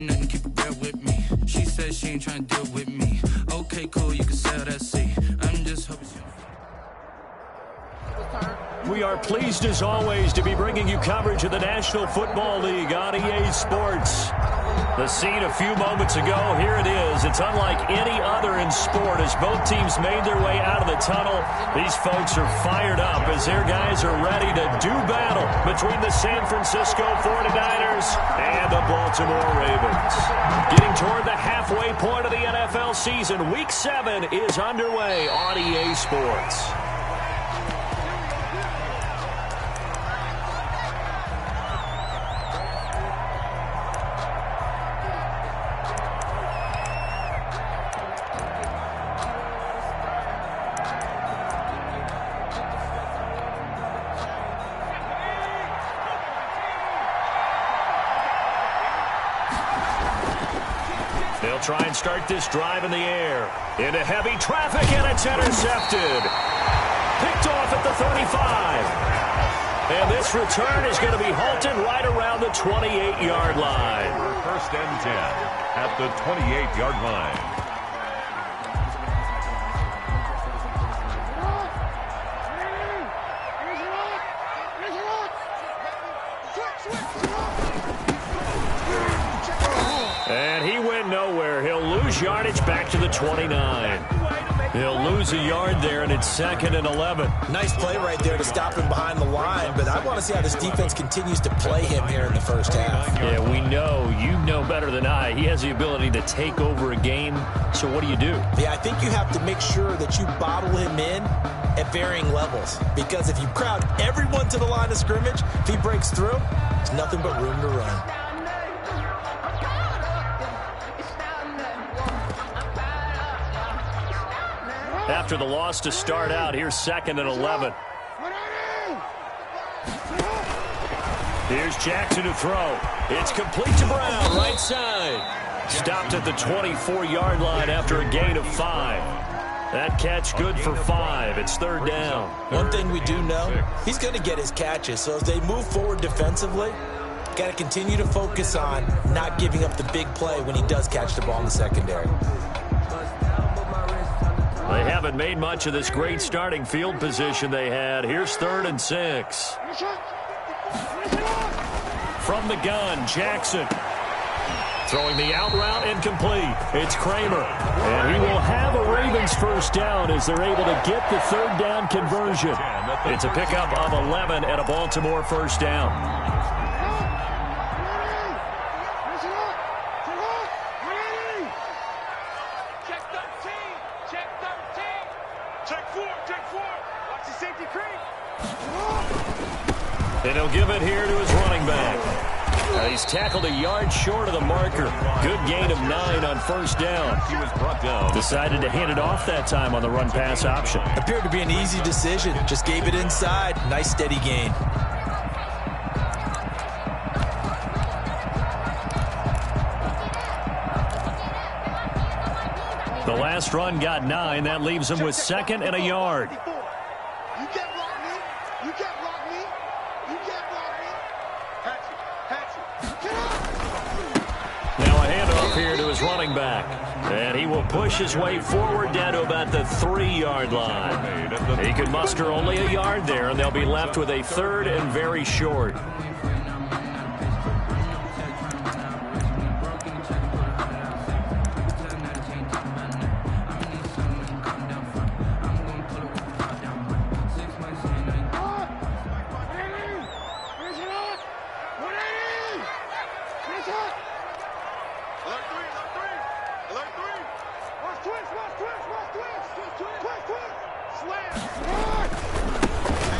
Nothing, keep it real with me. She said she ain't trying to deal with me. Okay, cool, you can sell that seat. I'm just hoping she... We are pleased as always to be bringing you coverage of the National Football League on EA Sports. The scene a few moments ago, here it is. It's unlike any other in sport as both teams made their way out of the tunnel. These folks are fired up as their guys are ready to do battle between the San Francisco 49ers and the Baltimore Ravens. Getting toward the halfway point of the NFL season, Week 7 is underway on EA Sports. They'll try and start this drive in the air. Into heavy traffic, and it's intercepted. Picked off at the 35. And this return is going to be halted right around the 28-yard line. First and 10 at the 28-yard line. And he went nowhere. He'll lose yardage back to the 29. He'll lose a yard there, and it's 2nd and 11. Nice play right there to stop him behind the line, but I want to see how this defense continues to play him here in the first half. Yeah, we know. You know better than I. He has the ability to take over a game, so what do you do? Yeah, I think you have to make sure that you bottle him in at varying levels, because if you crowd everyone to the line of scrimmage, if he breaks through, there's nothing but room to run. After the loss to start out, here's 2nd and 11. Here's Jackson to throw. It's complete to Brown, right side. Stopped at the 24-yard line after a gain of 5. That catch good for 5. It's 3rd down. One thing we do know, he's going to get his catches. So as they move forward defensively, got to continue to focus on not giving up the big play when he does catch the ball in the secondary. They haven't made much of this great starting field position they had. Here's 3rd and 6. From the gun, Jackson. Throwing the out route incomplete. It's Kramer. And he will have a Ravens first down as they're able to get the 3rd down conversion. It's a pickup of 11 and a Baltimore first down. And he'll give it here to his running back. He's tackled a yard short of the marker. Good gain of 9 on first down. He was brought down. Decided to hand it off that time on the run-pass option. Appeared to be an easy decision. Just gave it inside. Nice steady gain. The last run got 9. That leaves him with 2nd and a yard. Here to his running back, and he will push his way forward down to about the 3-yard line. He can muster only a yard there, and they'll be left with a 3rd and very short.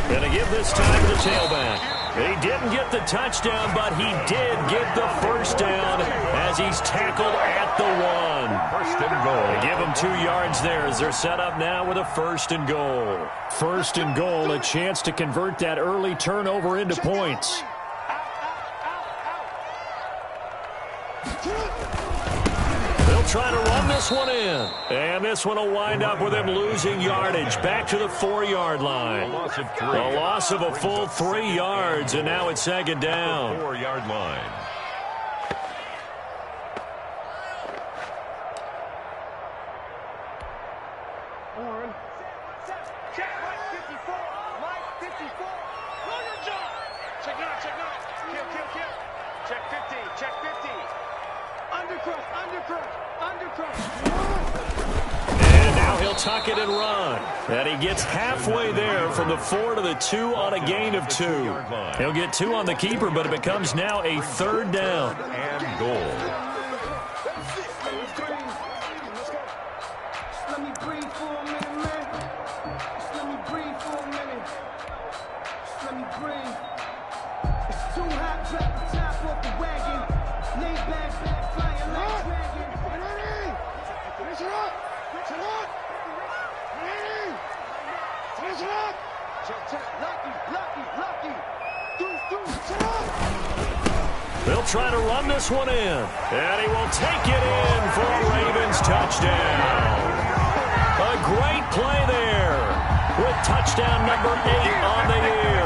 Going to give this time to the tailback. He didn't get the touchdown, but he did get the first down as he's tackled at the 1. First and goal. They give him 2 yards there as they're set up now with a 1st and goal. 1st and goal, a chance to convert that early turnover into points. They'll try to run this one in. And this one will wind up with him losing yardage back to the 4-yard line. A loss of a full 3 yards, and now it's 2nd down. 4-yard line. Check Mike 54. Mike 54. Know your job. Check 9, check 9. Kill, kill, kill. Check 50, check 50. Undercrush, undercrush, undercrush. And now he'll tuck it and run. And he gets halfway there from the 4 to the 2 on a gain of 2. He'll get 2 on the keeper, but it becomes now a 3rd down. And goal. Let me breathe for a minute, man. Just let me breathe for a minute. Just let me breathe. It's too hot, drop the top off the wagon. Lay back, flying like dragon. Finish it up! Finish it up! Finish it up! Check, lucky, lucky, lucky. Deuce, shut up! They'll try to run this one in. And he will take it in for a Ravens touchdown. A great play there with touchdown number 8 on the year.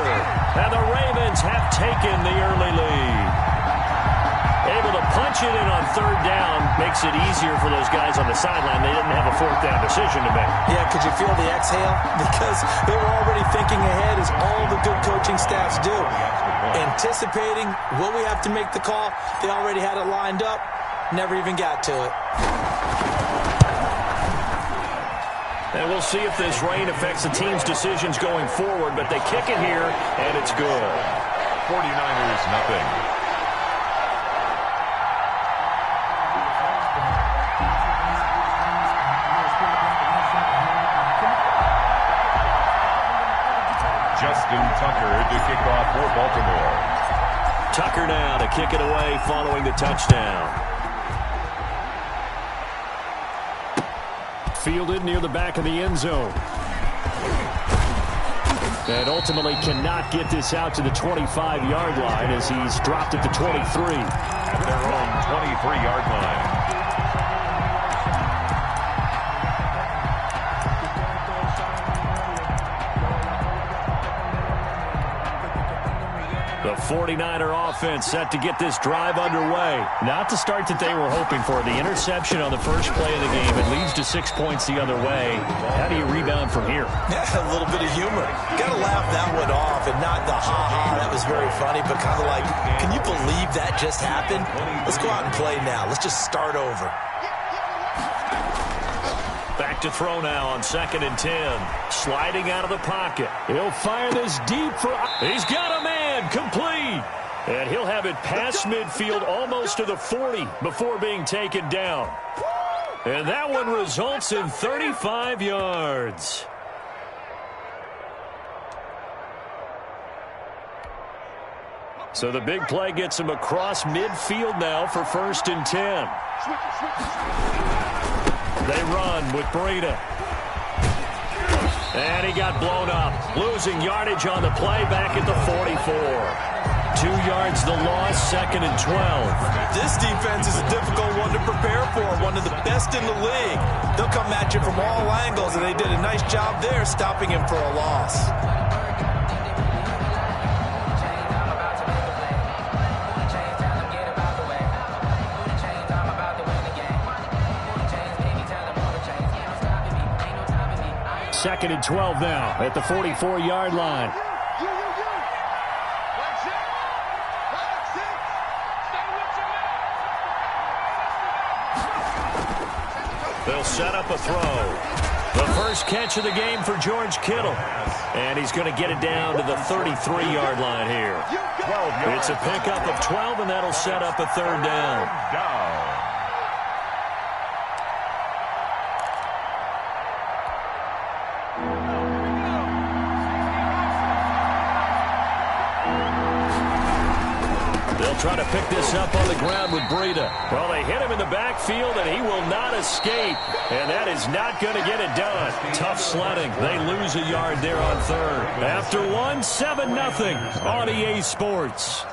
And the Ravens have taken the early lead. Able to punch it in on 3rd down makes it easier for those guys on the sideline. They didn't have a 4th down decision to make. Yeah, could you feel the exhale? Because they were already thinking ahead, as all the good coaching staffs do. Anticipating, will we have to make the call? They already had it lined up. Never even got to it. And we'll see if this rain affects the team's decisions going forward, but they kick it here, and it's good. 49ers, nothing. Justin Tucker to kick off for Baltimore. Tucker now to kick it away following the touchdown. Fielded near the back of the end zone. And ultimately cannot get this out to the 25-yard line as he's dropped at the 23. At their own 23-yard line. The 49er offense set to get this drive underway. Not the start that they were hoping for. The interception on the first play of the game. It leads to 6 points the other way. How do you rebound from here? Yeah, a little bit of humor. Got to laugh that one off, and not the ha-ha. That was very funny, but kind of like, can you believe that just happened? Let's go out and play now. Let's just start over. Back to throw now on 2nd and 10. Sliding out of the pocket. He'll fire this deep for... He's got a man. Complete. And he'll have it past midfield almost to the 40 before being taken down. And that one results in 35 yards. So the big play gets him across midfield now for 1st and 10. They run with Breida. And he got blown up. Losing yardage on the play back at the 44. 2 yards the loss, 2nd and 12. This defense is a difficult one to prepare for. One of the best in the league. They'll come at you from all angles, and they did a nice job there stopping him for a loss. Second and 12 now at the 44-yard line. They'll set up a throw. The first catch of the game for George Kittle. And he's going to get it down to the 33-yard line here. It's a pickup of 12, and that'll set up a 3rd down. Trying to pick this up on the ground with Breida. Well, they hit him in the backfield, and he will not escape. And that is not going to get it done. Tough sledding. They lose a yard there on 3rd. After 1, 7-0 on EA Sports.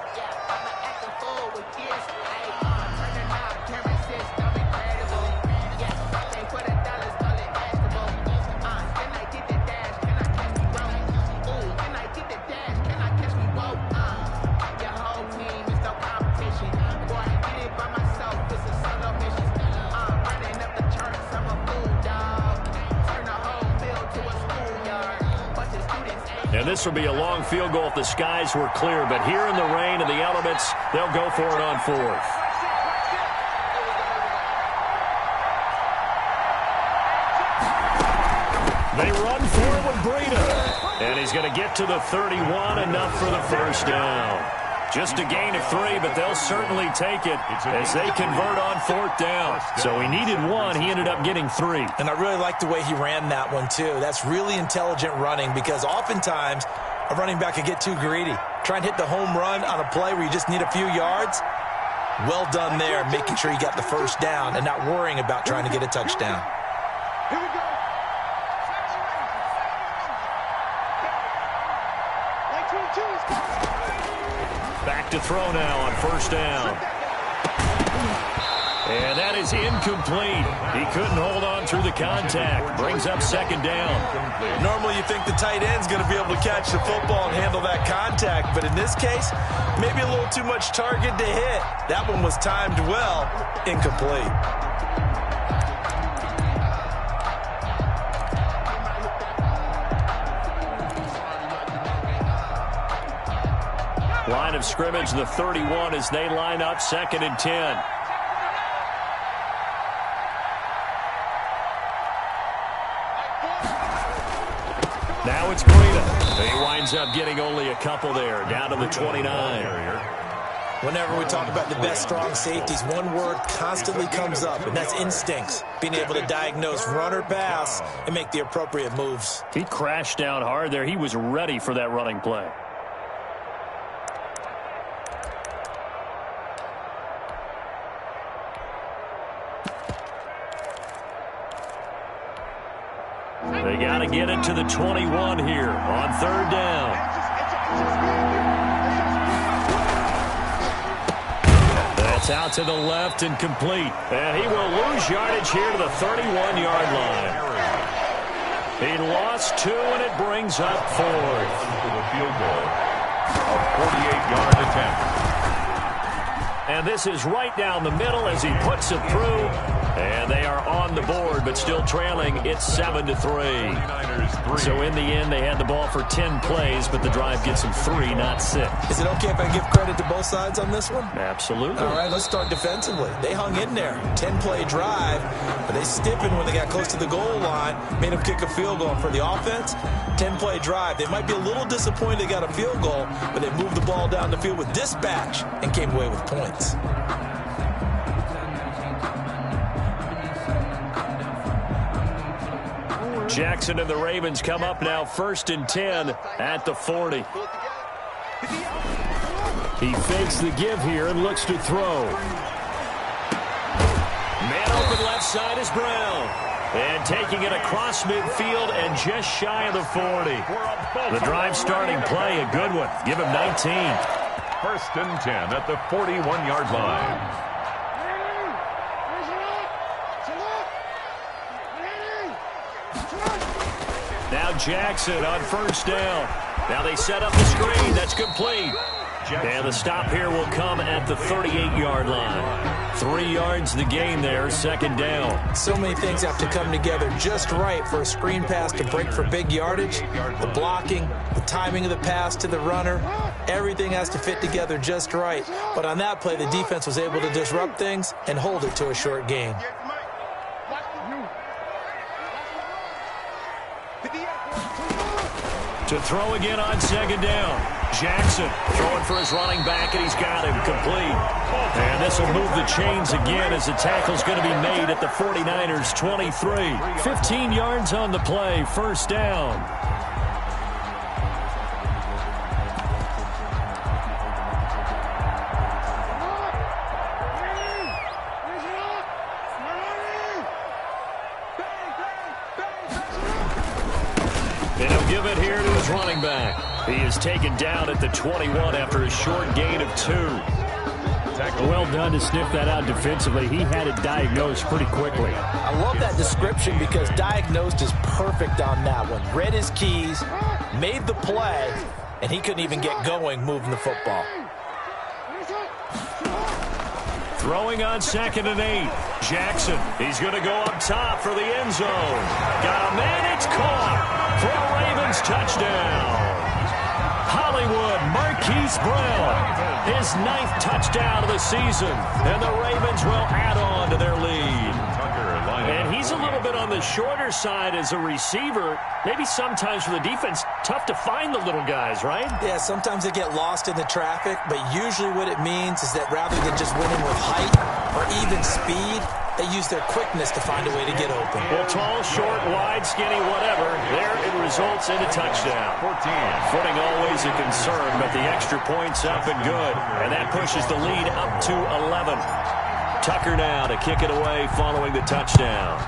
Turn the whole bill to a schoolyard. And this will be a long field goal if the skies were clear. But here in the rain and the elements, they'll go for it on fourth. They run for it with Breida. And he's going to get to the 31, enough for the first down. Just a gain of 3, but they'll certainly take it as they convert on fourth down. So he needed 1. He ended up getting 3. And I really like the way he ran that one, too. That's really intelligent running because oftentimes a running back can get too greedy. Try and hit the home run on a play where you just need a few yards. Well done there, making sure you got the first down and not worrying about trying to get a touchdown. Here we go. Back to throw now on first down. And that is incomplete. He couldn't hold on through the contact. Brings up second down. Normally you think the tight end's going to be able to catch the football and handle that contact, but in this case, maybe a little too much target to hit. That one was timed well, incomplete. Line of scrimmage, the 31 as they line up, 2nd and 10. Now it's Breida. He winds up getting only a couple there, down to the 29. Whenever we talk about the best strong safeties, one word constantly comes up, and that's instincts. Being able to diagnose run or pass and make the appropriate moves. He crashed down hard there. He was ready for that running play. They got to get it to the 21 here on third down. That's out to the left and complete. And he will lose yardage here to the 31-yard line. He lost 2, and it brings up fourth. To the field goal. A 48-yard attempt. And this is right down the middle as he puts it through. And they are on the board, but still trailing. It's 7-3. So in the end, they had the ball for 10 plays, but the drive gets them 3, not 6. Is it okay if I give credit to both sides on this one? Absolutely. All right, let's start defensively. They hung in there. 10-play drive, but they stiffened when they got close to the goal line, made them kick a field goal. For the offense, 10-play drive. They might be a little disappointed they got a field goal, but they moved the ball down the field with dispatch and came away with points. Jackson and the Ravens come up now 1st and 10 at the 40. He fakes the give here and looks to throw. Man open left side is Brown. And taking it across midfield and just shy of the 40. The drive starting play, a good one. Give him 19. 1st and 10 at the 41-yard line. Now Jackson on first down. Now they set up the screen. That's complete. And the stop here will come at the 38-yard line. 3 yards the gain there, 2nd down. So many things have to come together just right for a screen pass to break for big yardage. The blocking, the timing of the pass to the runner, everything has to fit together just right. But on that play, the defense was able to disrupt things and hold it to a short gain. To throw again on 2nd down. Jackson throwing for his running back, and he's got him complete. And this will move the chains again as the tackle's going to be made at the 49ers' 23. 15 yards on the play, 1st down. And he'll give it here to his running back. He is taken down at the 21 after a short gain of 2. Well done to sniff that out defensively. He had it diagnosed pretty quickly. I love that description because diagnosed is perfect on that one. Read his keys, made the play, and he couldn't even get going moving the football. Throwing on 2nd and 8. Jackson, he's going to go up top for the end zone. Got a man, it's caught for a Ravens touchdown. Hollywood, Marquise Brown, his 9th touchdown of the season, and the Ravens will add on to their lead. And he's a little bit on the shorter side as a receiver. Maybe sometimes for the defense, tough to find the little guys, right? Yeah, sometimes they get lost in the traffic, but usually what it means is that rather than just winning with height or even speed, they use their quickness to find a way to get open. Well, tall, short, wide, skinny, whatever, there it results in a touchdown. 14. Footing always a concern, but the extra point's up and good, and that pushes the lead up to 11. Tucker now to kick it away following the touchdown.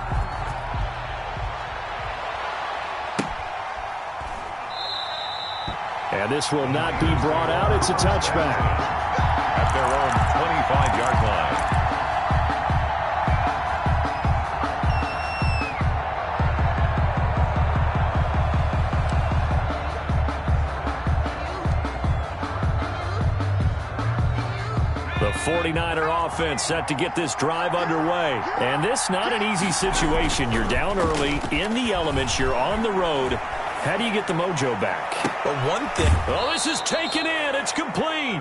And this will not be brought out. It's a touchback. At their own 25-yard line. The 49er offense set to get this drive underway. And this not an easy situation. You're down early, in the elements, you're on the road. How do you get the mojo back? But one thing... Oh, this is taken in. It's complete.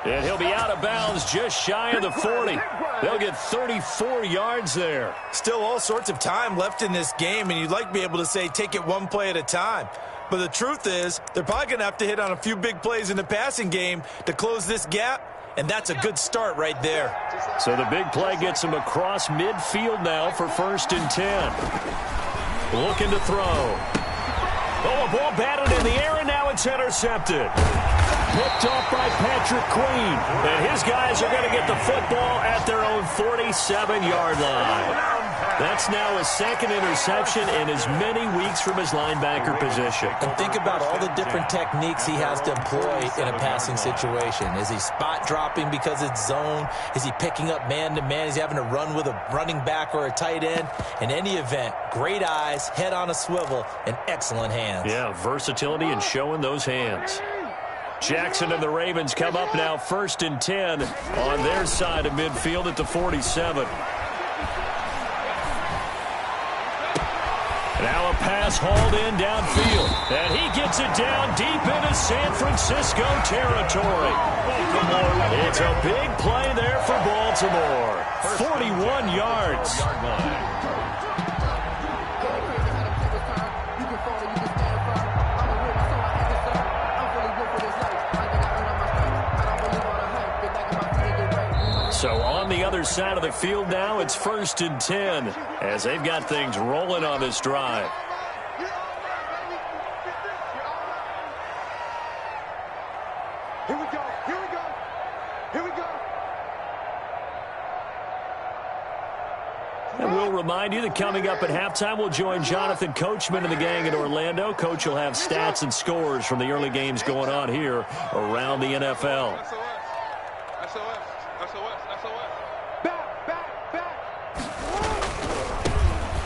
And he'll be out of bounds just shy of the 40. They'll get 34 yards there. Still all sorts of time left in this game, and you'd like to be able to say take it one play at a time. But the truth is, they're probably going to have to hit on a few big plays in the passing game to close this gap. And that's a good start right there. So the big play gets him across midfield now for 1st and 10. Looking to throw. Oh, a ball batted in the air, and now it's intercepted. Picked off by Patrick Queen. And his guys are going to get the football at their own 47-yard line. That's now his 2nd interception in as many weeks from his linebacker position. And think about all the different techniques he has to employ in a passing situation. Is he spot dropping because it's zone? Is he picking up man-to-man? Is he having to run with a running back or a tight end? In any event, great eyes, head on a swivel, and excellent hands. Yeah, versatility and showing those hands. Jackson and the Ravens come up now 1st and 10 on their side of midfield at the 47. Now a pass hauled in downfield. And he gets it down deep into San Francisco territory. It's a big play there for Baltimore. 41 yards. So on the other side of the field now, it's 1st and 10 as they've got things rolling on this drive. Here we go. Here we go. Here we go. And we'll remind you that coming up at halftime, we'll join Jonathan Coachman and the gang in Orlando. Coach will have stats and scores from the early games going on here around the NFL.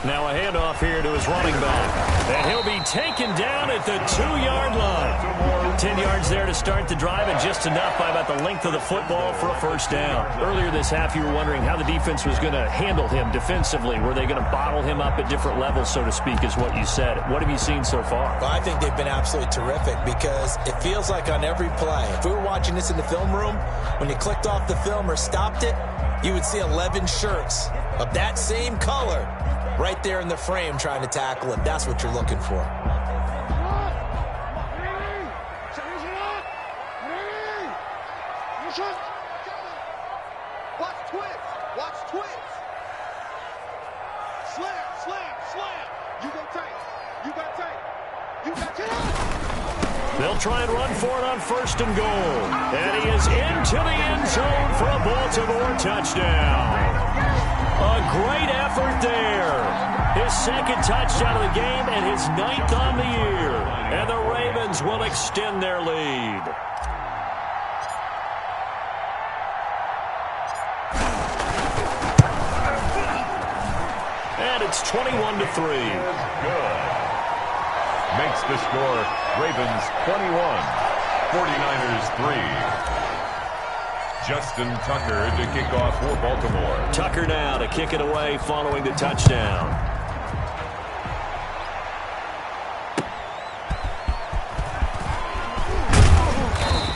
Now a handoff here to his running back. And he'll be taken down at the 2-yard line. 10 yards there to start the drive, and just enough by about the length of the football for a 1st down. Earlier this half, you were wondering how the defense was going to handle him defensively. Were they going to bottle him up at different levels, so to speak, is what you said. What have you seen so far? Well, I think they've been absolutely terrific because it feels like on every play, if we were watching this in the film room, when you clicked off the film or stopped it, you would see 11 shirts of that same color right there in the frame trying to tackle it. That's what you're looking for. Watch twist. Watch twist. Slam, slam, slam. You go tight. You got tight. You got tight. They'll try and run for it on 1st and goal. And he is into the end zone for a Baltimore touchdown. A great effort there. His 2nd touchdown of the game and his 9th on the year. And the Ravens will extend their lead. And it's 21-3. Good. Makes the score Ravens 21, 49ers 3. Justin Tucker to kick off for Baltimore. Tucker now to kick it away following the touchdown.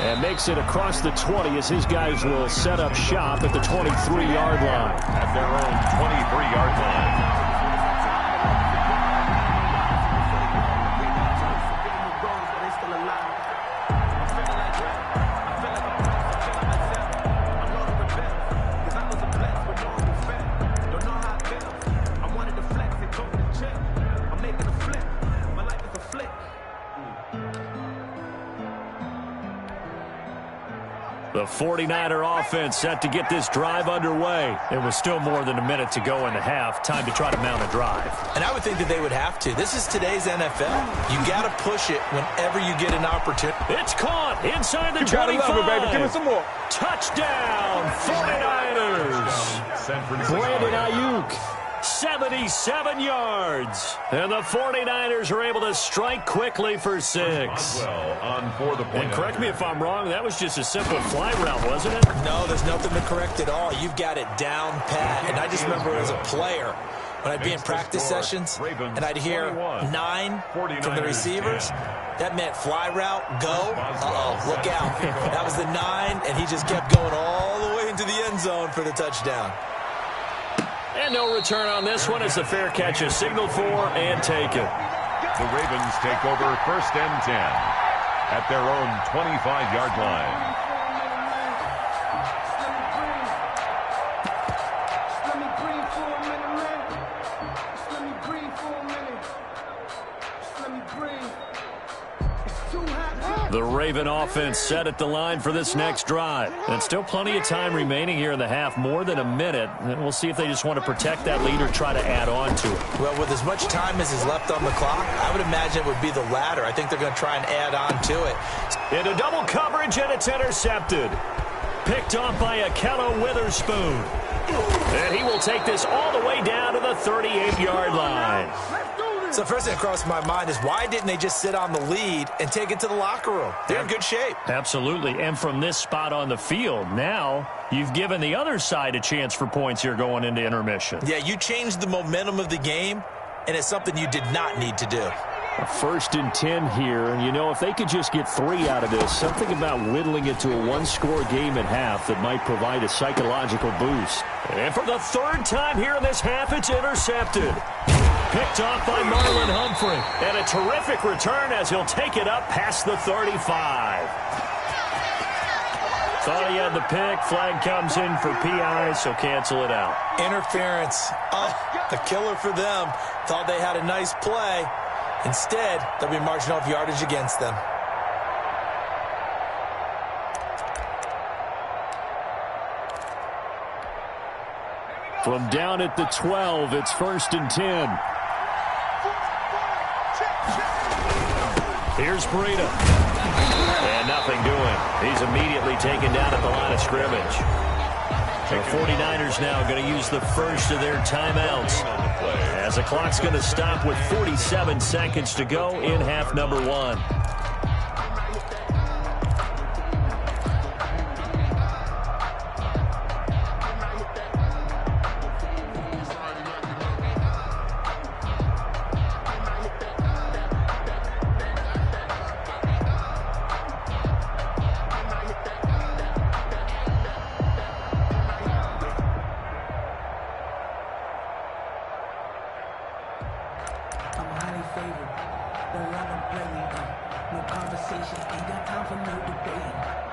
And makes it across the 20 as his guys will set up shop at the 23-yard line. At their own 23-yard line. The 49er offense set to get this drive underway. It was still more than a minute to go in the half. Time to try to mount a drive. And I would think that they would have to. This is today's NFL. You got to push it whenever you get an opportunity. It's caught inside the 25. You gotta love it, baby. Give me some more. Touchdown, 49ers. Brandon Ayuk. 77 yards. And the 49ers are able to strike quickly for 6. On for the point. And correct me if I'm wrong, that was just a simple fly route, wasn't it? No, there's nothing to correct at all. You've got it down pat. And I just remember as a player, when I'd be in practice sessions, and I'd hear 9 from the receivers, that meant fly route, go, look out. That was the 9, and he just kept going all the way into the end zone for the touchdown. And no return on this one as the fair catch is signaled for and taken. The Ravens take over 1st and 10 at their own 25-yard line. The Raven offense set at the line for this next drive. And still plenty of time remaining here in the half, more than a minute. And we'll see if they just want to protect that lead or try to add on to it. Well, with as much time as is left on the clock, I would imagine it would be the latter. I think they're going to try and add on to it. Into double coverage, and it's intercepted. Picked off by Akello Witherspoon. And he will take this all the way down to the 38-yard line. So first thing that crossed my mind is why didn't they just sit on the lead and take it to the locker room? They're in good shape. Absolutely. And from this spot on the field, now you've given the other side a chance for points here going into intermission. Yeah, you changed the momentum of the game, and it's something you did not need to do. A 1st and 10 here, and you know, if they could just get 3 out of this, something about whittling it to a one-score game at half that might provide a psychological boost. And for the 3rd time here in this half, it's intercepted. Picked off by Marlon Humphrey. And a terrific return as he'll take it up past the 35. Thought he had the pick. Flag comes in for PI, so cancel it out. Interference. Oh, a killer for them. Thought they had a nice play. Instead, there'll be margin of yardage against them. From down at the 12, it's 1st and 10. Here's Breida. And nothing doing. He's immediately taken down at the line of scrimmage. The 49ers now going to use the first of their timeouts, as the clock's going to stop with 47 seconds to go in half number 1.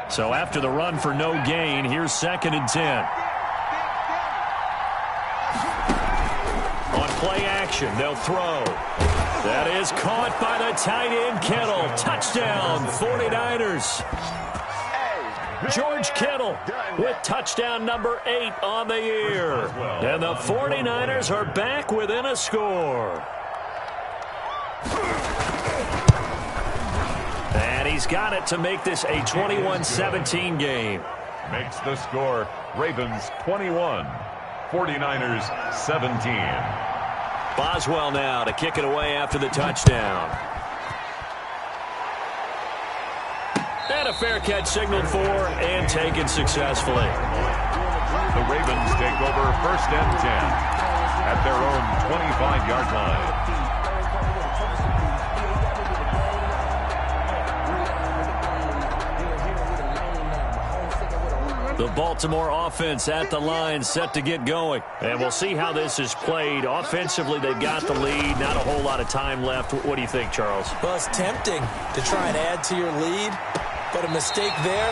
So after the run for no gain, here's 2nd and 10. On play action, they'll throw. That is caught by the tight end, Kittle. Touchdown, 49ers. George Kittle with touchdown number 8 on the year. And the 49ers are back within a score. And he's got it to make this a 21-17 game. Makes the score Ravens 21, 49ers 17. Boswell now to kick it away after the touchdown. And a fair catch signaled for and taken successfully. The Ravens take over 1st and 10 at their own 25-yard line. The Baltimore offense at the line, set to get going. And we'll see how this is played. Offensively, they've got the lead. Not a whole lot of time left. What do you think, Charles? Well, it's tempting to try and add to your lead, but a mistake there,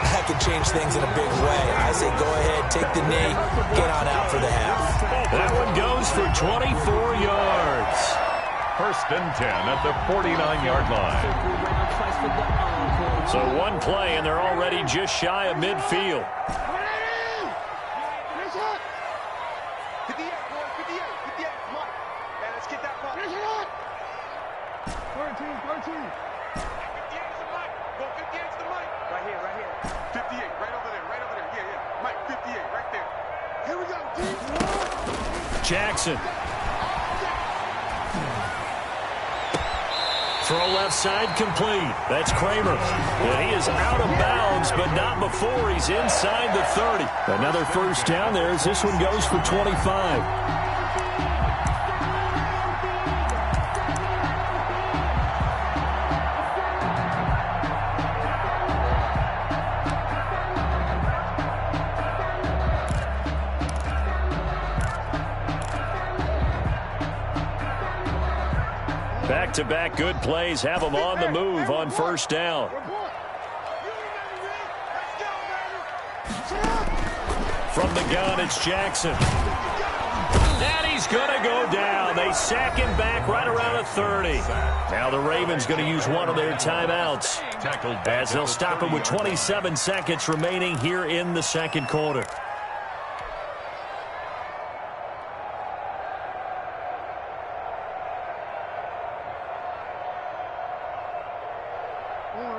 that could change things in a big way. I say go ahead, take the knee, get on out for the half. That one goes for 24 yards. First and 10 at the 49-yard line. So one play, and they're already just shy of midfield. 58, right over there. Yeah. Mike, 58, right there. Here we go, Jackson. Throw left side complete. That's Kramer. And he is out of bounds, but not before he's inside the 30. Another first down there as this one goes for 25. Back-to-back good plays have them on the move on first down. From the gun, it's Jackson. And he's going to go down. They sack him back right around the 30. Now the Ravens going to use one of their timeouts as they'll stop him with 27 seconds remaining here in the second quarter.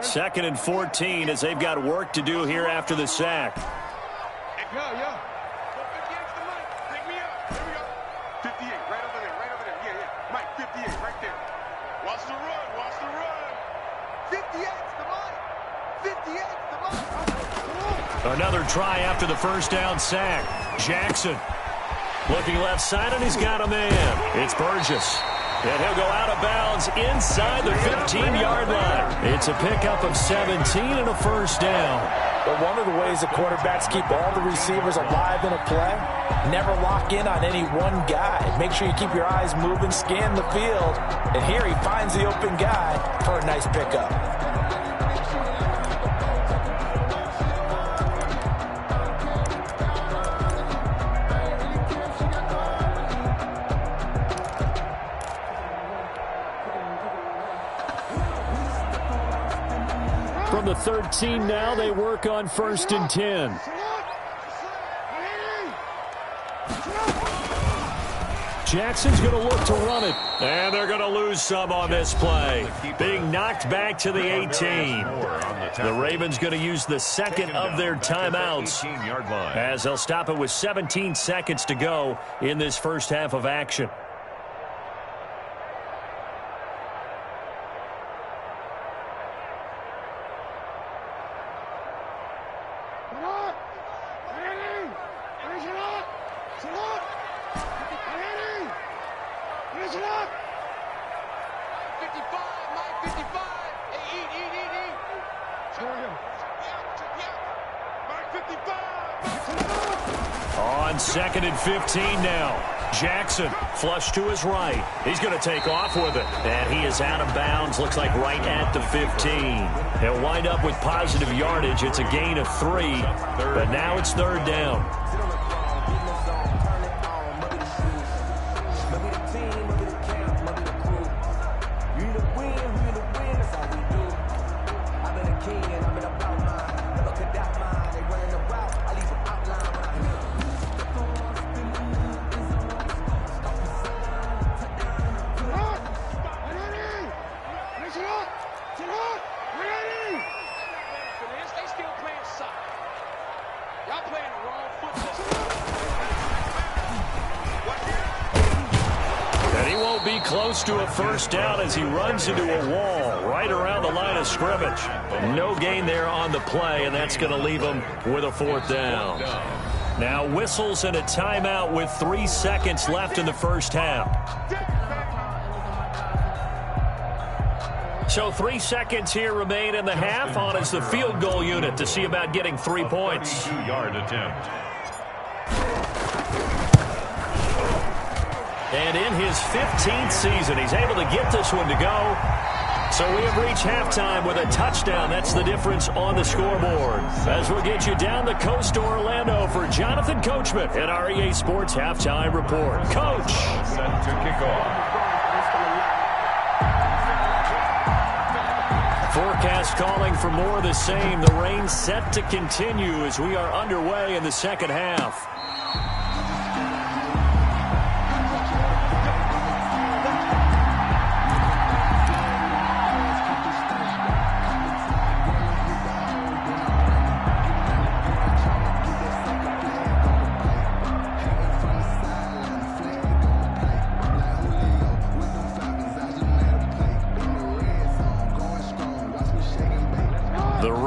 Second and 14 as they've got work to do here after the sack. Take me up. Here we go. 58, right over there. Yeah. Mike, 58, right there. Watch the run. 58's the Mike. 58's the Mike. Another try after the first down sack. Jackson looking left side, and he's got a man. It's Burgess. And he'll go out of bounds inside the 15-yard line. It's a pickup of 17 and a first down. But one of the ways the quarterbacks keep all the receivers alive in a play, never lock in on any one guy. Make sure you keep your eyes moving, scan the field. And here he finds the open guy for a nice pickup. From the 13 now, they work on first and 10. Jackson's going to look to run it. And they're going to lose some on this play. Being knocked back to the 18. The Ravens going to use the second of their timeouts as they'll stop it with 17 seconds to go in this first half of action. On second and 15 now. Jackson flush to his right. He's going to take off with it. And he is out of bounds. Looks like right at the 15. He'll wind up with positive yardage. It's a gain of 3. But now it's third down. Close to a first down as he runs into a wall right around the line of scrimmage. No gain there on the play, and that's going to leave him with a fourth down. Now whistles and a timeout with 3 seconds left in the first half. So 3 seconds here remain in the half on as the field goal unit to see about getting 3 points. 32-yard attempt. And in his 15th season, he's able to get this one to go. So we have reached halftime with a touchdown. That's the difference on the scoreboard. As we'll get you down the coast to Orlando for Jonathan Coachman at our EA Sports Halftime Report. Coach. Set to kick off. Forecast calling for more of the same. The rain set to continue as we are underway in the second half.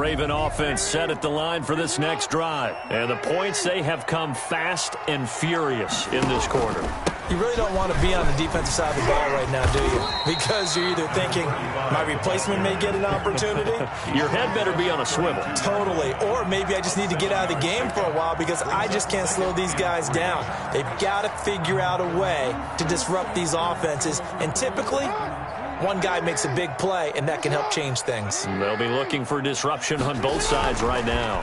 Raven offense set at the line for this next drive. And the points, they have come fast and furious in this quarter. You really don't want to be on the defensive side of the ball right now, do you? Because you're either thinking, my replacement may get an opportunity. Your head better be on a swivel. Totally. Or maybe I just need to get out of the game for a while because I just can't slow these guys down. They've got to figure out a way to disrupt these offenses. And typically, one guy makes a big play, and that can help change things. They'll be looking for disruption on both sides right now.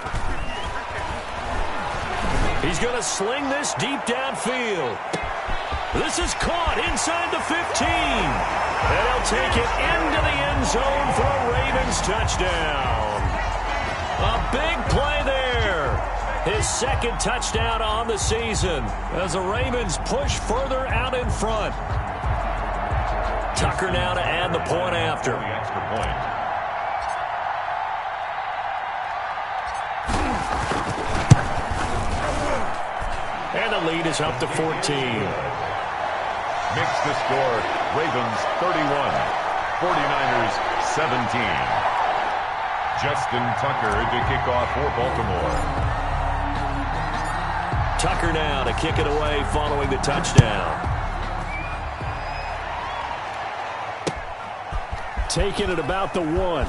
He's going to sling this deep downfield. This is caught inside the 15. And he'll take it into the end zone for a Ravens touchdown. A big play there. His second touchdown on the season as the Ravens push further out in front. Tucker now to add the point after. The extra point. And the lead is up to 14. Makes the score Ravens 31, 49ers 17. Justin Tucker to kick off for Baltimore. Tucker now to kick it away following the touchdown. Taking it about the 1.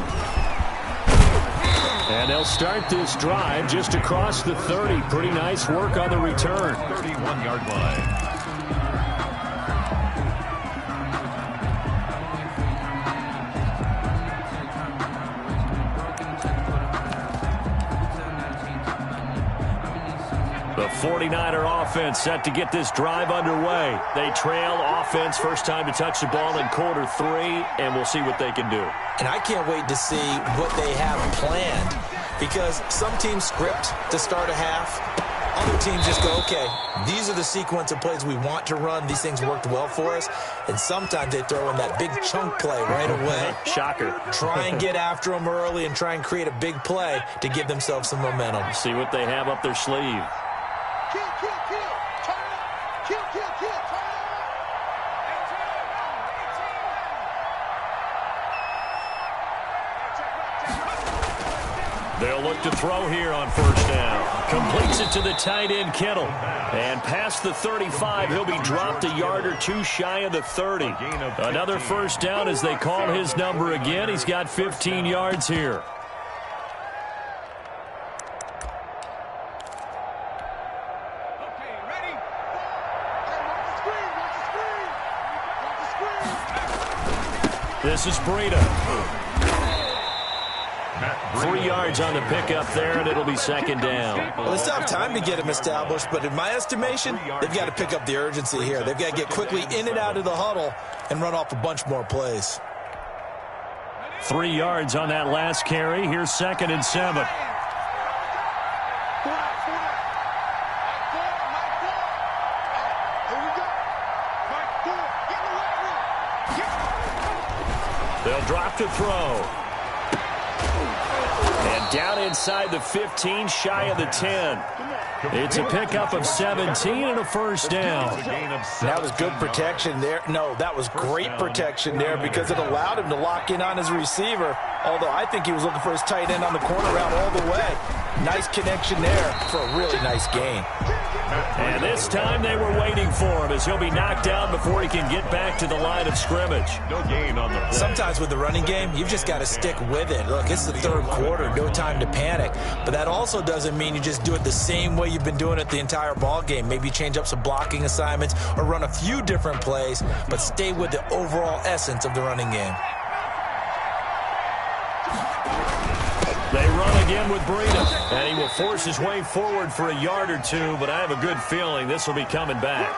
And they'll start this drive just across the 30. Pretty nice work on the return. 31-yard line. The 49er offense set to get this drive underway. They trail offense first time to touch the ball in quarter 3, and we'll see what they can do. And I can't wait to see what they have planned because some teams script to start a half. Other teams just go, okay, these are the sequence of plays we want to run. These things worked well for us. And sometimes they throw in that big chunk play right away. Shocker. Try and get after them early and try and create a big play to give themselves some momentum. See what they have up their sleeve. Kill, kill, kill. Turn it up. Kill, kill, kill. Turn it up. They'll look to throw here on first down. Completes it to the tight end, Kittle. And past the 35, he'll be dropped a yard or two shy of the 30. Another first down as they call his number again. He's got 15 yards here. This is Breida. 3 yards on the pickup there, and it'll be second down. Well, they still have time to get him established, but in my estimation, they've got to pick up the urgency here. They've got to get quickly in and out of the huddle and run off a bunch more plays. 3 yards on that last carry. Here's 2nd and 7. They'll drop to throw. And down inside the 15, shy of the 10. It's a pickup of 17 and a first down. That was good protection there. No, that was great protection there because it allowed him to lock in on his receiver. Although I think he was looking for his tight end on the corner route all the way. Nice connection there for a really nice gain. And this time they were waiting for him as he'll be knocked down before he can get back to the line of scrimmage. No gain on the play. Sometimes with the running game, you've just got to stick with it. Look, it's the third quarter, no time to panic. But that also doesn't mean you just do it the same way you've been doing it the entire ball game. Maybe change up some blocking assignments or run a few different plays, but stay with the overall essence of the running game. They run again with Breida, and he will force his way forward for a yard or two, but I have a good feeling this will be coming back.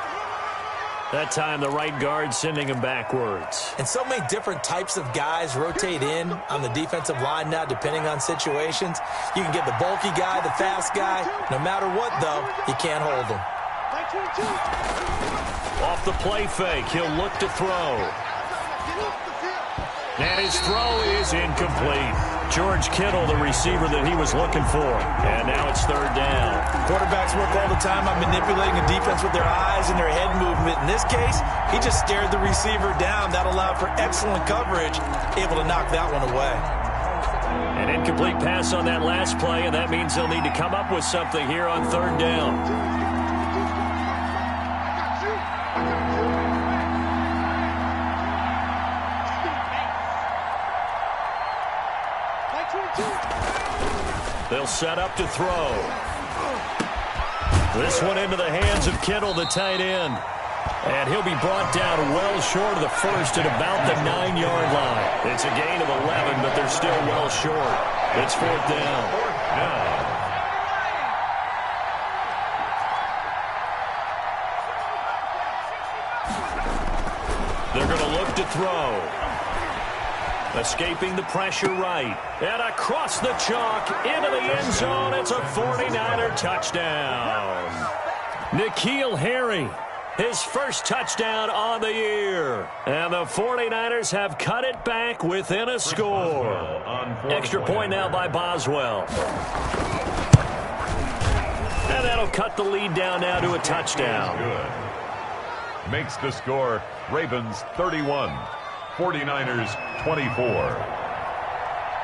That time the right guard sending him backwards. And so many different types of guys rotate in on the defensive line now depending on situations. You can get the bulky guy, the fast guy. No matter what, though, you can't hold him. Off the play fake, he'll look to throw. And his throw is incomplete. George Kittle, the receiver that he was looking for. And now it's third down. Quarterbacks work all the time on manipulating a defense with their eyes and their head movement. In this case, he just stared the receiver down. That allowed for excellent coverage, able to knock that one away. An incomplete pass on that last play, and that means they'll need to come up with something here on third down. They'll set up to throw. This one into the hands of Kittle, the tight end. And he'll be brought down well short of the first at about the 9-yard line. It's a gain of 11, but they're still well short. It's fourth down. They're going to look to throw. Escaping the pressure right. And across the chalk into the end zone. It's a 49er touchdown. N'Keal Harry, his first touchdown on the year. And the 49ers have cut it back within a score. Extra point now by Boswell. And that'll cut the lead down now to a touchdown. Good. Makes the score Ravens 31. 49ers 24.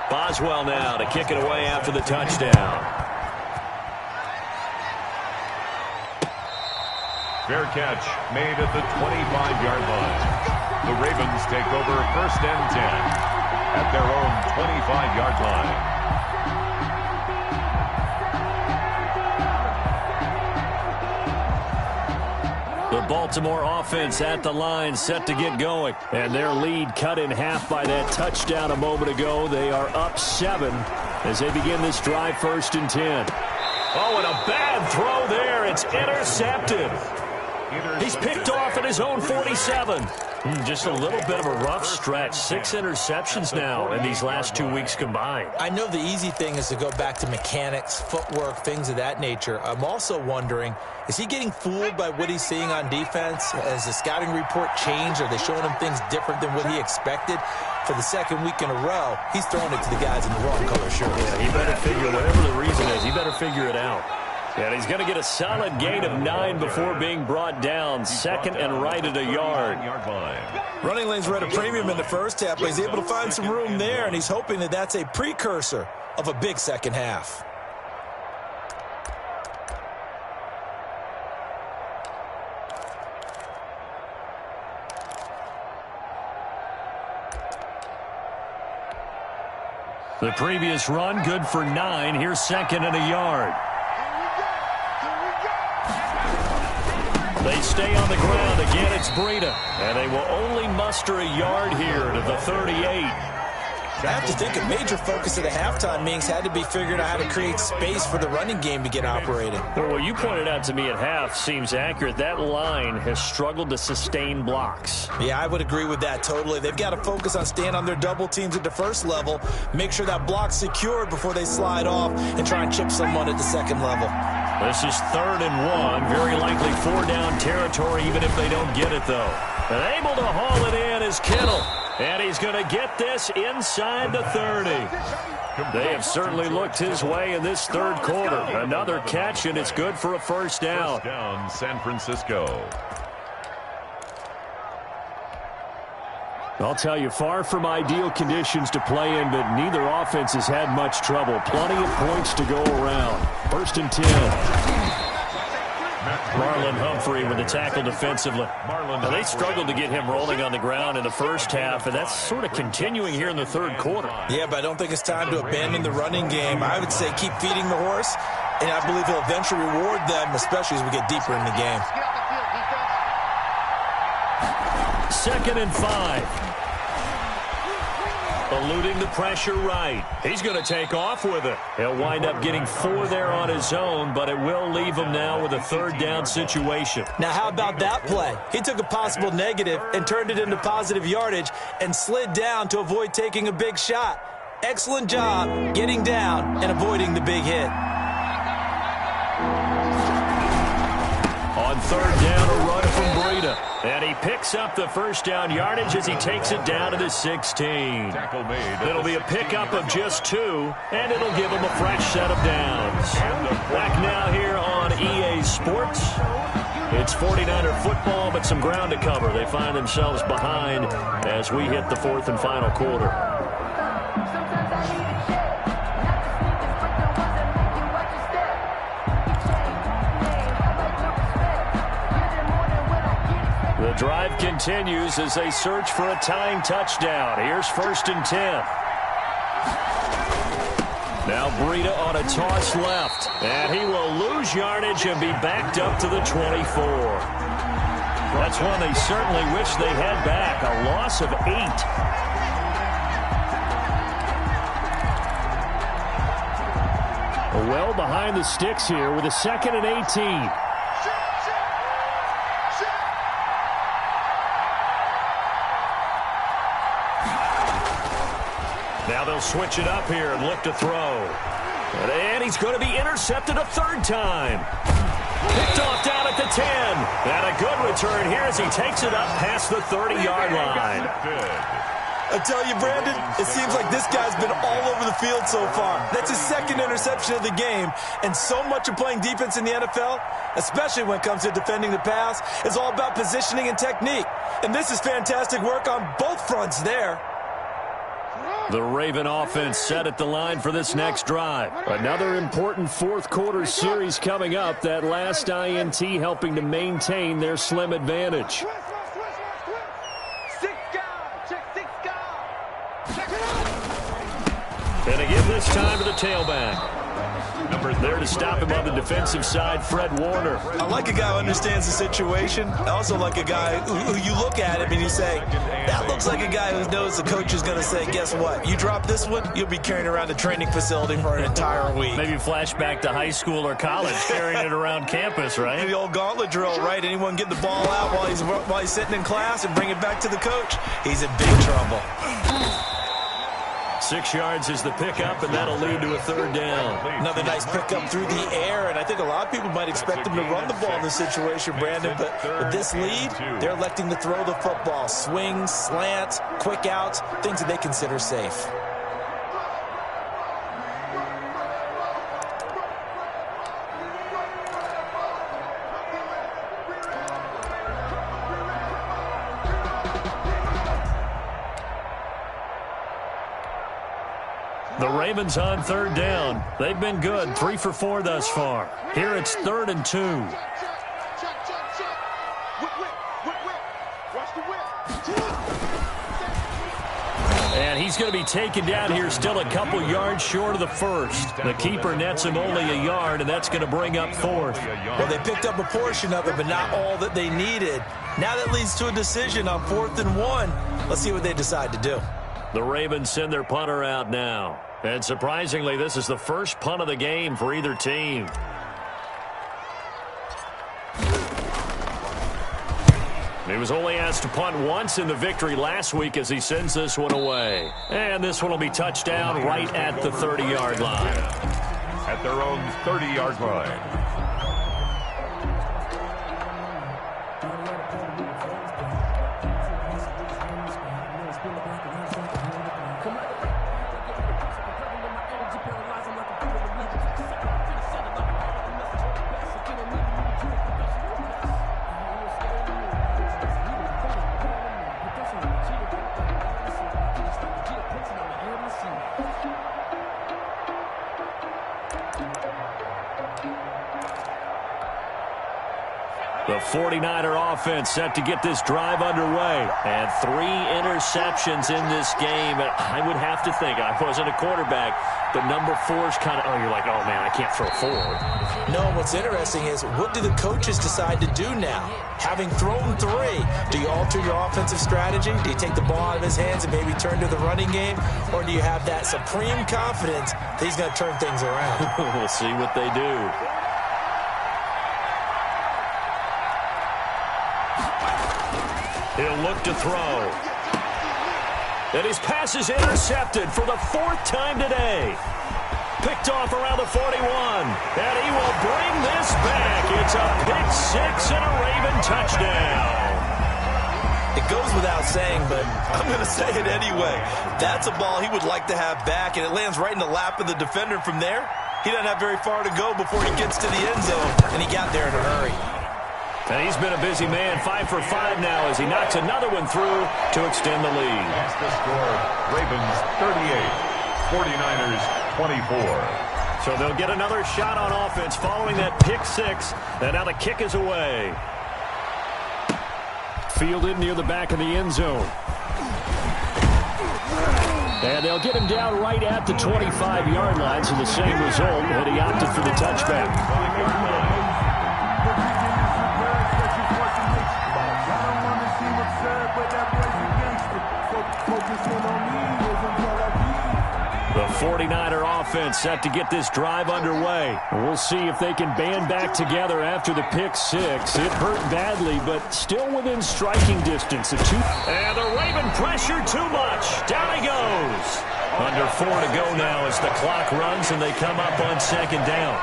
Boswell now to kick it away after the touchdown. Fair catch made at the 25-yard line. The Ravens take over first and 10 at their own 25-yard line. The Baltimore offense at the line, set to get going. And their lead cut in half by that touchdown a moment ago. They are up 7 as they begin this drive, first and 10. Oh, and a bad throw there. It's intercepted. He's picked off at his own 47. Just a little bit of a rough stretch. 6 interceptions now in these last 2 weeks combined. I know the easy thing is to go back to mechanics, footwork, things of that nature. I'm also wondering, is he getting fooled by what he's seeing on defense? Has the scouting report changed? Are they showing him things different than what he expected? For the second week in a row, he's throwing it to the guys in the wrong color shirts. Yeah, he better figure, whatever the reason is, he better figure it out. And he's going to get a solid gain of 9 before being brought down. Second and right at a yard. Running lanes were at a premium in the first half, but he's able to find some room there, and he's hoping that that's a precursor of a big second half. The previous run, good for 9. Here's second and a yard. They stay on the ground. Again, it's Breida. And they will only muster a yard here to the 38. I have to think a major focus of the halftime meetings had to be figuring out how to create space for the running game to get operating. Well, what you pointed out to me at half seems accurate. That line has struggled to sustain blocks. Yeah, I would agree with that totally. They've got to focus on staying on their double teams at the first level, make sure that block's secured before they slide off and try and chip someone at the second level. This is 3rd and 1. Very likely 4-down territory, even if they don't get it, though. And able to haul it in is Kittle. And he's going to get this inside the 30. They have certainly looked his way in this third quarter. Another catch, and it's good for a first down. First down, San Francisco. I'll tell you, far from ideal conditions to play in, but neither offense has had much trouble. Plenty of points to go around. 1st and 10. Marlon Humphrey with the tackle defensively. Now, they struggled to get him rolling on the ground in the first half, and that's sort of continuing here in the third quarter. Yeah, but I don't think it's time to abandon the running game. I would say keep feeding the horse, and I believe he'll eventually reward them, especially as we get deeper in the game. 2nd and 5. Eluding the pressure right. He's going to take off with it. He'll wind up getting 4 there on his own, but it will leave him now with a 3rd down situation. Now, how about that play? He took a possible negative and turned it into positive yardage and slid down to avoid taking a big shot. Excellent job getting down and avoiding the big hit. On 3rd down, a run from Breida. And he picks up the 1st down yardage as he takes it down to the 16. It'll be a pickup of just 2, and it'll give him a fresh set of downs. Back now here on EA Sports. It's 49er football, but some ground to cover. They find themselves behind as we hit the 4th and final quarter. The drive continues as they search for a tying touchdown. Here's 1st and 10. Now Breida on a toss left. And he will lose yardage and be backed up to the 24. That's one they certainly wish they had back. A loss of 8. Well behind the sticks here with a 2nd and 18. Now they'll switch it up here and look to throw. And he's going to be intercepted a 3rd time. Picked off down at the 10. And a good return here as he takes it up past the 30-yard line. I tell you, Brandon, it seems like this guy's been all over the field so far. That's his 2nd interception of the game. And so much of playing defense in the NFL, especially when it comes to defending the pass, is all about positioning and technique. And this is fantastic work on both fronts there. The Raven offense set at the line for this next drive. Another important 4th quarter series coming up. That last INT helping to maintain their slim advantage. And again this time to the tailback. There to stop him on the defensive side, Fred Warner. I like a guy who understands the situation. I also like a guy who you look at him and you say, that looks like a guy who knows the coach is going to say, guess what? You drop this one, you'll be carrying around a training facility for an entire week. Maybe flashback to high school or college, carrying it around campus, right? The old gauntlet drill, right? Anyone get the ball out while he's sitting in class and bring it back to the coach? He's in big trouble. 6 yards is the pickup, and that'll lead to a 3rd down. Another nice pickup through the air, and I think a lot of people might expect him to run the ball in this situation, Brandon, but with this lead, they're electing to throw the football. Swings, slants, quick outs, things that they consider safe. The Ravens on 3rd down. They've been good, 3 for 4 thus far. Here it's 3rd and 2. And he's going to be taken down here still a couple yards short of the 1st. The keeper nets him only a yard, and that's going to bring up 4th. Well, they picked up a portion of it, but not all that they needed. Now that leads to a decision on 4th and 1. Let's see what they decide to do. The Ravens send their punter out now. And surprisingly, this is the first punt of the game for either team. He was only asked to punt once in the victory last week as he sends this one away. And this one will be touchdown right at the 30-yard line. At their own 30-yard line. The 49er offense set to get this drive underway. And 3 interceptions in this game. I would have to think, I wasn't a quarterback, but number 4 is kind of, you're like, oh, man, I can't throw 4. No, what's interesting is, what do the coaches decide to do now? Having thrown 3, do you alter your offensive strategy? Do you take the ball out of his hands and maybe turn to the running game? Or do you have that supreme confidence that he's going to turn things around? We'll see what they do. He'll look to throw. And his pass is intercepted for the 4th time today. Picked off around the 41. And he will bring this back. It's a pick 6 and a Raven touchdown. It goes without saying, but I'm going to say it anyway. That's a ball he would like to have back, and it lands right in the lap of the defender from there. He doesn't have very far to go before he gets to the end zone, and he got there in a hurry. And he's been a busy man, 5 for 5 now as he knocks another one through to extend the lead. That's the score. Ravens 38, 49ers 24. So they'll get another shot on offense following that pick 6, and now the kick is away. Fielded near the back of the end zone. And they'll get him down right at the 25-yard line, so the same result, and he opted for the touchback. The 49er offense set to get this drive underway. We'll see if they can band back together after the pick 6. It hurt badly, but still within striking distance. And the Raven pressure too much. Down he goes. Under 4 to go now as the clock runs and they come up on 2nd down.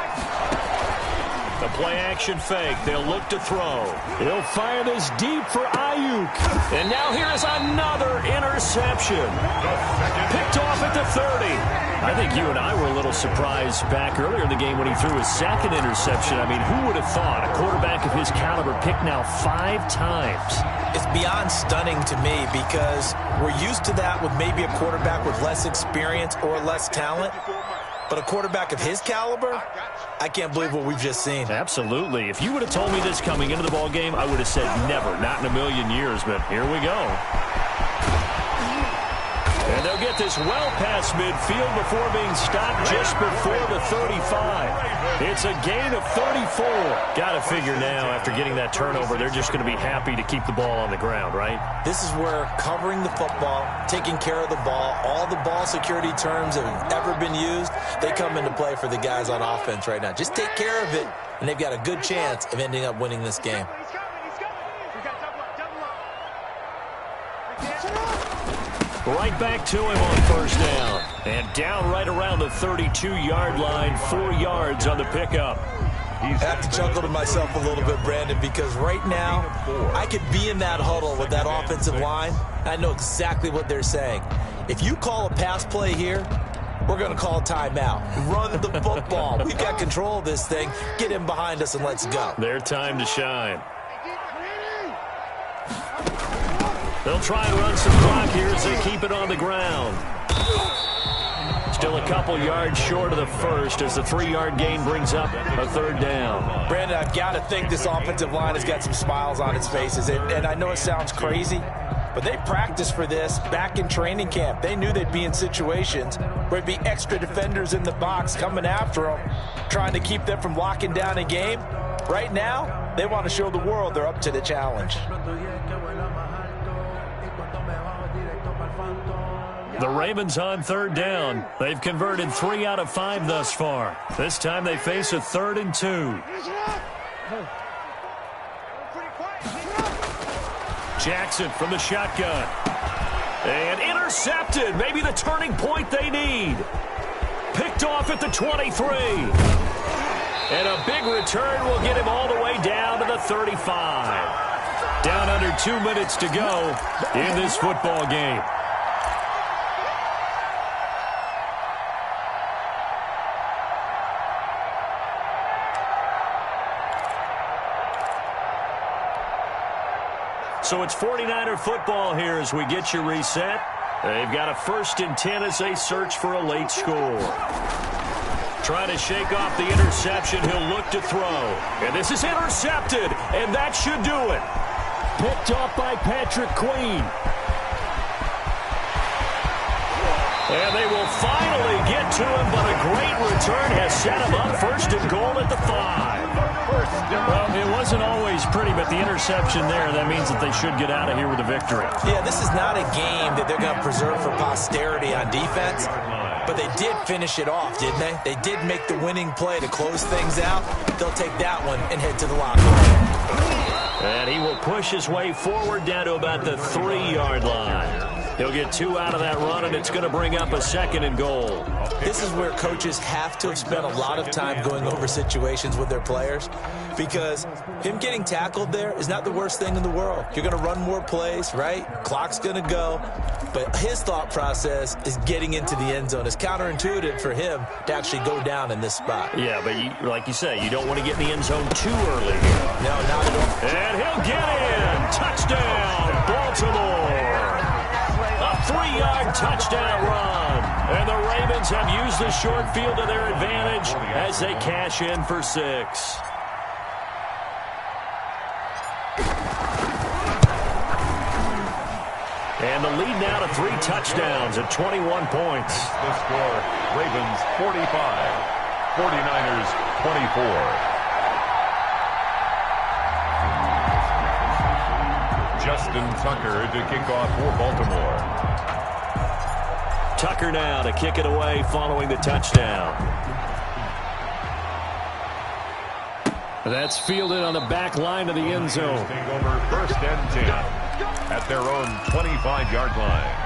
The play-action fake. They'll look to throw. He'll fire this deep for Ayuk. And now here is another interception. Picked off at the 30. I think you and I were a little surprised back earlier in the game when he threw his 2nd interception. I mean, who would have thought a quarterback of his caliber picked now 5 times? It's beyond stunning to me because we're used to that with maybe a quarterback with less experience or less talent. But a quarterback of his caliber, I can't believe what we've just seen. Absolutely. If you would have told me this coming into the ball game, I would have said never, not in a million years, but here we go. And they'll get this well past midfield before being stopped just before the 35. It's a gain of 34. Got to figure now, after getting that turnover, they're just going to be happy to keep the ball on the ground, right? This is where covering the football, taking care of the ball, all the ball security terms that have ever been used, they come into play for the guys on offense right now. Just take care of it, and they've got a good chance of ending up winning this game. Right back to him on 1st down. And down right around the 32-yard line, 4 yards on the pickup. I have to chuckle to myself a little bit, Brandon, because right now I could be in that huddle with that offensive line. I know exactly what they're saying. If you call a pass play here, we're going to call a timeout. Run the football. We've got control of this thing. Get him behind us and let's go. Their time to shine. They'll try and run some clock here as they keep it on the ground. Still a couple yards short of the first as the 3-yard gain brings up a 3rd down. Brandon, I've got to think this offensive line has got some smiles on its faces. And I know it sounds crazy, but they practiced for this back in training camp. They knew they'd be in situations where there'd be extra defenders in the box coming after them, trying to keep them from locking down a game. Right now, they want to show the world they're up to the challenge. The Ravens on 3rd down. They've converted 3 out of 5 thus far. This time they face a 3rd and 2. Jackson from the shotgun. And intercepted. Maybe the turning point they need. Picked off at the 23. And a big return will get him all the way down to the 35. Down under 2 minutes to go in this football game. So it's 49er football here as we get you reset. They've got a 1st and 10 as they search for a late score. Trying to shake off the interception. He'll look to throw. And this is intercepted. And that should do it. Picked off by Patrick Queen. And they will finally get to him, but a great return has set him up first and goal at the 5. Well, it wasn't always pretty, but the interception there, that means that they should get out of here with a victory. Yeah, this is not a game that they're going to preserve for posterity on defense, but they did finish it off, didn't they? They did make the winning play to close things out. They'll take that one and head to the locker room. And he will push his way forward down to about the 3-yard line. He'll get 2 out of that run, and it's going to bring up a 2nd and goal. This is where coaches have to have spent a lot of time going over situations with their players, because him getting tackled there is not the worst thing in the world. You're going to run more plays, right? Clock's going to go. But his thought process is getting into the end zone. It's counterintuitive for him to actually go down in this spot. Yeah, but like you say, you don't want to get in the end zone too early. No, not at all. And he'll get in. Touchdown, Baltimore. A 3-yard touchdown run. And the Ravens have used the short field to their advantage as they cash in for 6. And the lead now to 3 touchdowns at 21 points. The score, Ravens 45, 49ers 24. Justin Tucker to kick off for Baltimore. Tucker now to kick it away following the touchdown. That's fielded on the back line of the end zone. Take over 1st and 10 at their own 25-yard line.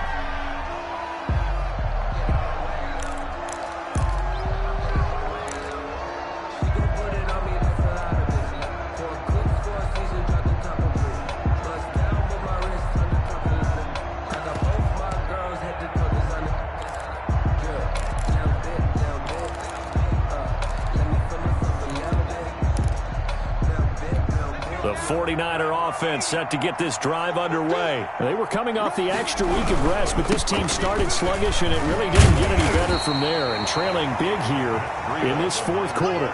The 49er offense set to get this drive underway. They were coming off the extra week of rest, but this team started sluggish, and it really didn't get any better from there. And trailing big here in this 4th quarter.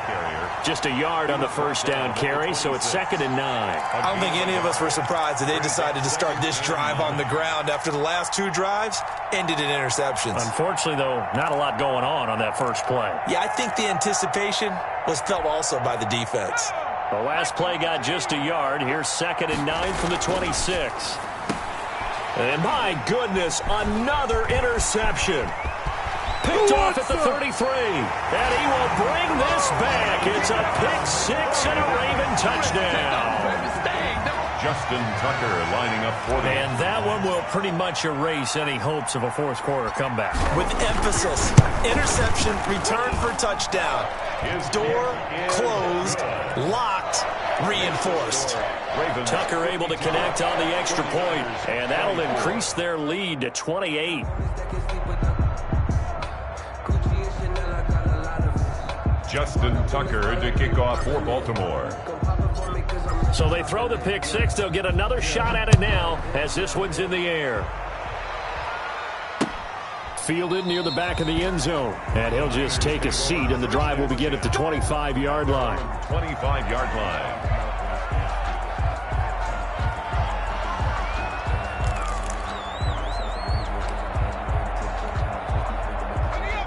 Just a yard on the 1st down carry, so it's 2nd and 9. I don't think any of us were surprised that they decided to start this drive on the ground after the last 2 drives ended in interceptions. Unfortunately, though, not a lot going on that first play. Yeah, I think the anticipation was felt also by the defense. The last play got just a yard. Here's 2nd and 9 from the 26. And my goodness, another interception. Picked off at the 33. And he will bring this back. It's a pick 6 and a Raven touchdown. Justin Tucker lining up for them. And that one will pretty much erase any hopes of a 4th quarter comeback. With emphasis, interception, return for touchdown. Door closed, locked, reinforced. Tucker able to connect on the extra point, and that'll increase their lead to 28. Justin Tucker to kick off for Baltimore. So they throw the pick 6. They'll get another shot at it now as this one's in the air. Fielded near the back of the end zone. And he'll just take a seat, and the drive will begin at the 25-yard line. 25-yard line.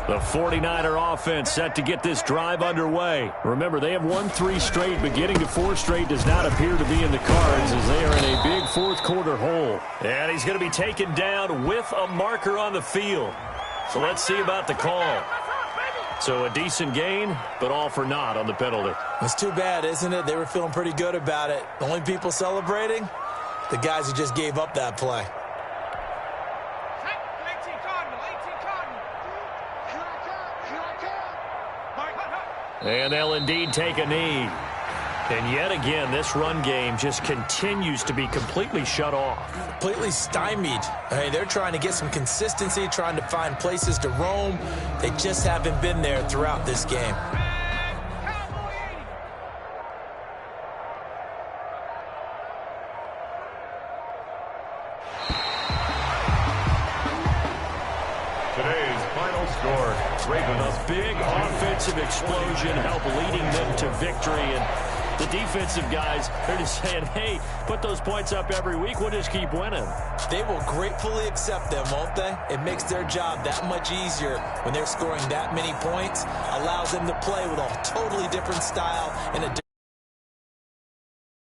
The 49er offense set to get this drive underway. Remember, they have won 3 straight, but getting to 4 straight does not appear to be in the cards as they are in a big 4th quarter hole. And he's going to be taken down with a marker on the field. So let's see about the call. So a decent gain, but all for naught on the penalty. It's too bad, isn't it? They were feeling pretty good about it. The only people celebrating, the guys who just gave up that play. And they'll indeed take a knee. And yet again, this run game just continues to be completely shut off. Completely stymied. I mean, they're trying to get some consistency, trying to find places to roam. They just haven't been there throughout this game. Today's final final score, Ravens. A big offensive explosion helped leading them to victory. And the defensive guys, they're just saying, hey, put those points up every week. We'll just keep winning. They will gratefully accept them, won't they? It makes their job that much easier when they're scoring that many points. Allows them to play with a totally different style and a